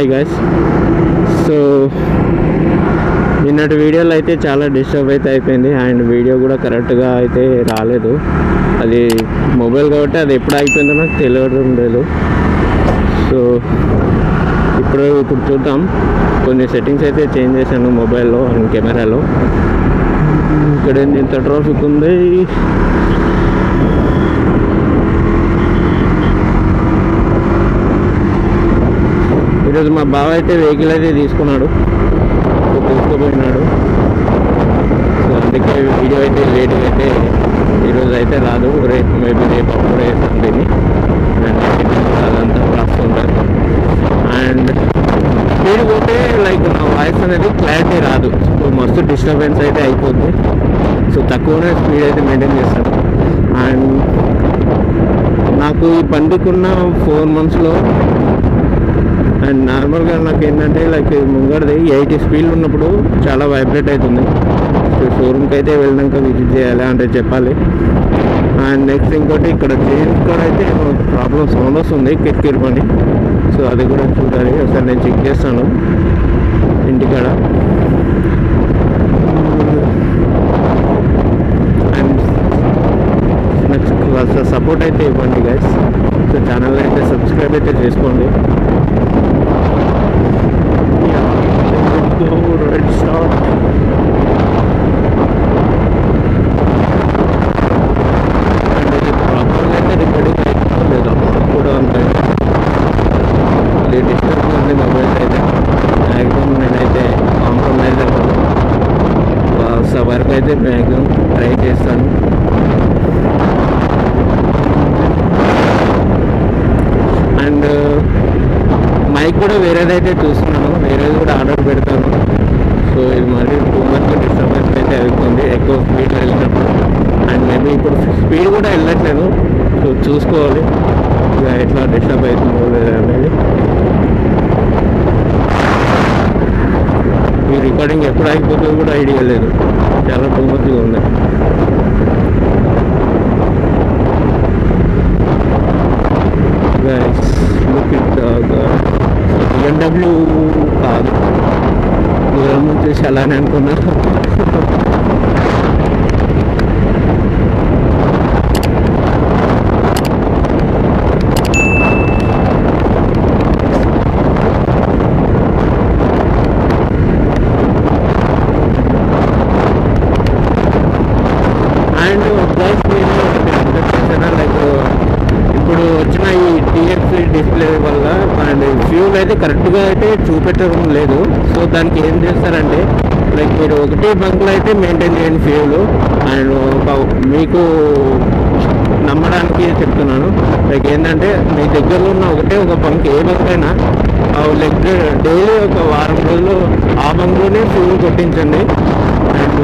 Hi guys. So నిన్నటి వీడియోలో అయితే చాలా డిస్టర్బ్ అయితే అయిపోయింది అండ్ వీడియో కూడా కరెక్ట్గా అయితే రాలేదు. అది మొబైల్ కాబట్టి అది ఎప్పుడు అయిపోయిందో నాకు తెలియడం లేదు. సో ఇప్పుడు చూద్దాం. కొన్ని సెట్టింగ్స్ అయితే చేంజ్ చేశాను మొబైల్లో అండ్ కెమెరాలో. ఇక్కడ ఎంత ట్రాఫిక్ ఉంది. ఈరోజు మా బావ అయితే వెహికల్ అయితే తీసుకుపోయినాడు. సో అందుకే వీడియో అయితే లేట్గా అయితే ఈరోజు అయితే రాదు. మేబీ రేపు అప్పుడు వేస్తాను దీన్ని. అండ్ అదంతా రాస్తుంటారు. అండ్ స్పీడ్ పోతే లైక్ నా వాయిస్ అనేది క్లారిటీ రాదు. సో మస్తు డిస్టర్బెన్స్ అయితే అయిపోద్ది. సో తక్కువనే స్పీడ్ అయితే మెయింటైన్ చేస్తాను. అండ్ నాకు ఈ బండికున్న 4 monthsలో అండ్ నార్మల్గా నాకు ఏంటంటే లైక్ ముంగడిది 80 స్పీడ్ ఉన్నప్పుడు చాలా వైబ్రేట్ అవుతుంది. సో షోరూమ్కి అయితే వెళ్ళినాక విజిట్ చేయాలి అంటే చెప్పాలి. అండ్ నెక్స్ట్ ఇంకోటి ఇక్కడ చైన్స్ కూడా అయితే ప్రాబ్లమ్ సౌండ్ వస్తుంది కిటికీర్ పని. సో అది కూడా చూడాలి. ఒకసారి నేను చెక్ చేస్తాను ఇంటికాడ. అండ్ నాకు సపోర్ట్ అయితే ఇవ్వండి గైస్. సో ఛానల్ అయితే సబ్స్క్రైబ్ అయితే చేసుకోండి. Red start. ప్రాపర్గా అయితే రికార్డింగ్ అయిపోలేదు కూడా అంత డిస్టర్బ్ ఉంది మొబైల్ అయితే. మ్యాక్సిమం నేనైతే కాంప్రమైజ్ అవ్వను. వరకు అయితే మ్యాక్సిమం ట్రై చేస్తాను. అండ్ మైక్ కూడా వేరేదైతే చూస్తున్నాను. వేరేది కూడా ఆర్డర్ పెడతాను. సో ఇది మరి టూ మచ్ డిస్టర్బెన్స్ అయితే అవుతుంది ఎక్కువ స్పీడ్లో వెళ్ళినప్పుడు. అండ్ మేబీ ఇప్పుడు స్పీడ్ కూడా వెళ్ళట్లేదు. సో చూసుకోవాలి ఇక ఎట్లా డిస్టర్బ్ అవుతుందో లేదా అనేది. ఈ రికార్డింగ్ ఎప్పుడు అయిపోతుందో కూడా ఐడియా లేదు. చాలా టూ మచ్గా ఉంది. BMW కాదు, దూరం నుంచి అలానే అనుకున్నా. అండ్ లైక్ ఇప్పుడు వచ్చిన ఈ TFT డిస్ప్లే వల్ల అండ్ ఫ్యూల్ అయితే కరెక్ట్గా అయితే చూపెట్టడం లేదు. సో దానికి ఏం చేస్తారంటే లైక్ మీరు ఒకటే బంక్లో అయితే మెయింటైన్ చేయండి ఫ్యూల్. అండ్ మీకు నమ్మడానికి చెప్తున్నాను. లైక్ ఏంటంటే మీ దగ్గరలో ఉన్న ఒక బంక్ ఏ బంక్ అయినా లైక్ డైలీ ఒక వారం రోజులు ఆ బంక్లోనే ఫ్యూల్ కొట్టించండి. అండ్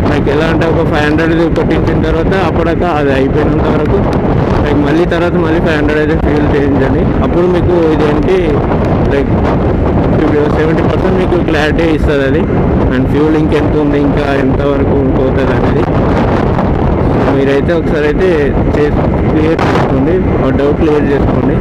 లైక్ ఎలా అంటే ఒక 500 కొట్టించిన తర్వాత అప్పుడాక అది అయిపోయినంత వరకు లైక్ మళ్ళీ 500 అయితే ఫ్యూల్ చేయించండి. అప్పుడు మీకు ఇదేంటి లైక్ 70% మీకు క్లారిటీ ఇస్తుంది అది. అండ్ ఫ్యూల్ ఇంకెంత ఉంది, ఇంకా ఎంతవరకు పోతుంది అనేది మీరైతే ఒకసారి అయితే క్లియర్ చేసుకోండి. డౌట్ క్లియర్ చేసుకోండి.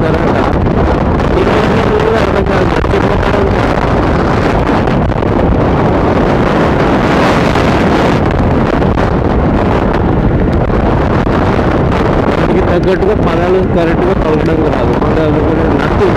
అడుగుతారంట. దీనివల్ల కూడా అర్థం కాదు, మర్చిపోతారు. దానికి తగ్గట్టుగా పదాలు కరెక్ట్గా పలకడం రాదు. పదాలు కూడా నట్టు